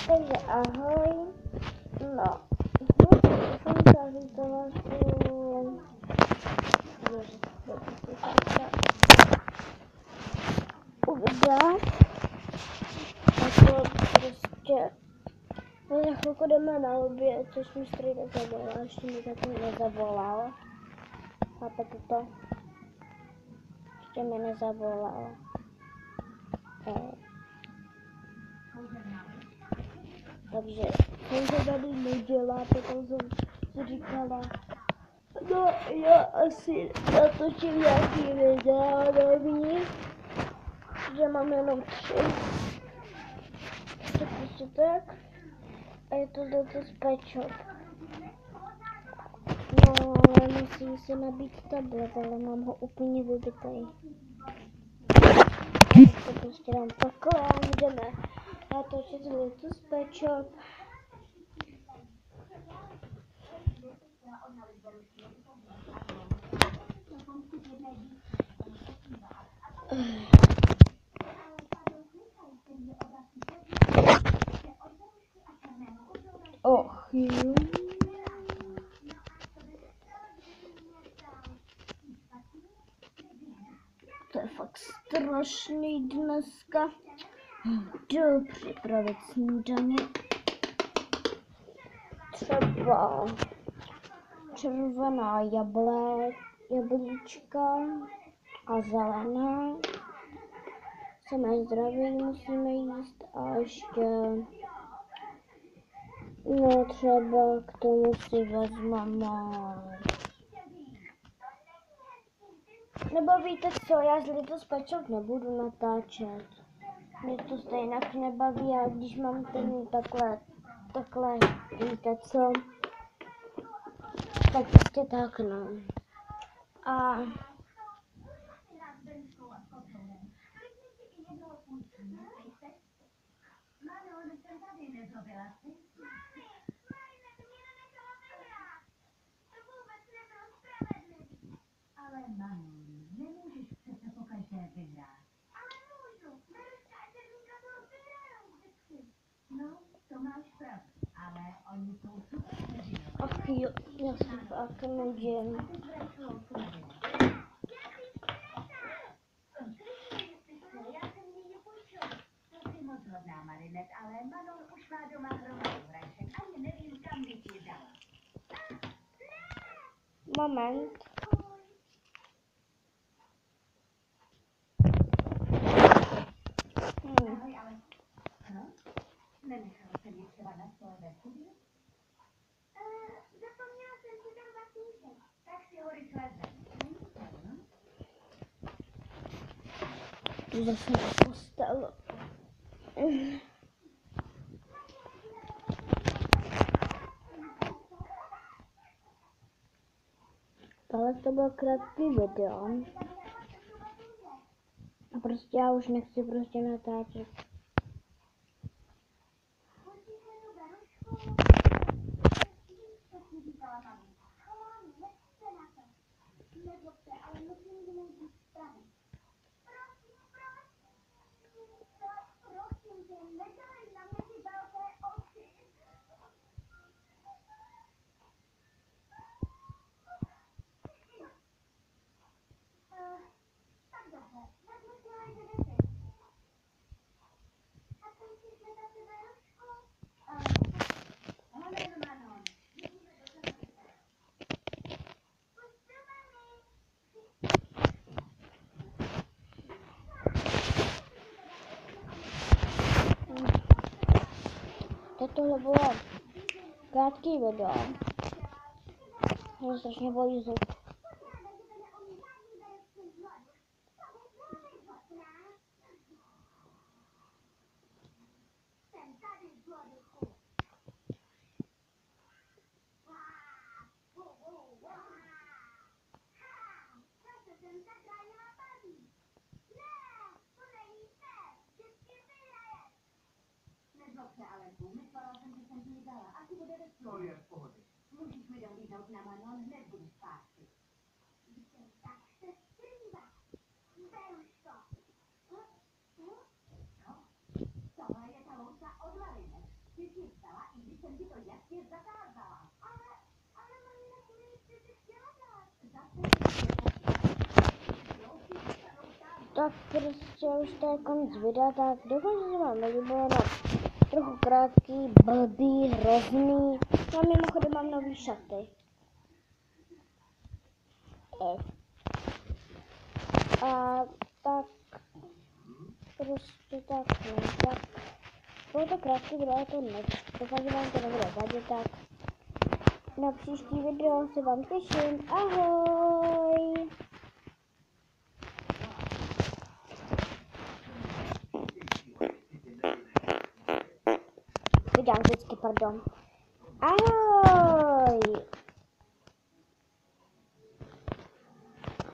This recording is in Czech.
Takže ahoj, no, jsem chtěla říct to vás uvidět, jako prostě, my za chvilku jdeme na oběd, což mi strýda zavolal, ještě mi taky nezavolal, chápete to? Ještě mi nezavolal. Takže jsem to tady nedělá, potom jsem si říkala, no já asi natočím nějaký videa nový, že mám jenom 3. To prostě tak. A je to zase z Pet Shop. No, ale musím si nabít tablet, ale mám ho úplně vybitej. To prostě dám takhle a můžeme natočit video z Pet Shop. Och jo. To je fakt strašný dneska. Jdu připravit snídaně. Třeba červená jablíčka a zelené. Jsme zdraví, musíme jíst a ještě no třeba k tomu si vezmeme. Nebo víte co, já z Lidl z Pet Shop nebudu natáčet. Mě to stejně nebaví, a když mám ten takhle, víte co, tak prostě tak no. A ale mami, nemůžeš přece pokaždé vyhrát. Ale můžu, Neruška to vyhrajou vždycky. No, to máš pravdu, ale oni jsou super nevinové. ach jo, já si fakt nudím. Já jsem ji nepůjčil. To jsi moc hodná, Marinette, ale Manon už má doma hromadu hraček. Ani nevím, kam bych ji dala. Moment. Ahoj, ale... No? Nenechala jsem ji třeba na stole ve studiu? Zapomněla jsem si tam batýžek. Tak si ho rychle vezmi. Tu zase na postel. Ale to bylo krátký video. A prostě já už nechci prostě natáčet. Tohle bylo krátký video. Mě strašně bolí zub. Ale myslela jsem, že jsem ti ji dala. Asi bude ve stůl. To je v pohodě. Můžeš mi dohlídnout na Manon, hned budu zpátky. Tak se skrývá. Beruško. No, tohle je ta louka od Marinette. Ty jsem ti to jasně zakázala. Ale mamina, to nechci žádat. Tak prostě už to je konec videa, tak doufám, že se vám líbilo, no, trochu krátký, blbý, hrozný, no mimochodem mám nový šaty. A tak, prostě tak, no, tak, bylo to krátký video, to nechci, doufám, že vám to nebude vadit, tak na příští video se vám těším, ahoj! Vydám vždycky, pardon. Ahoj!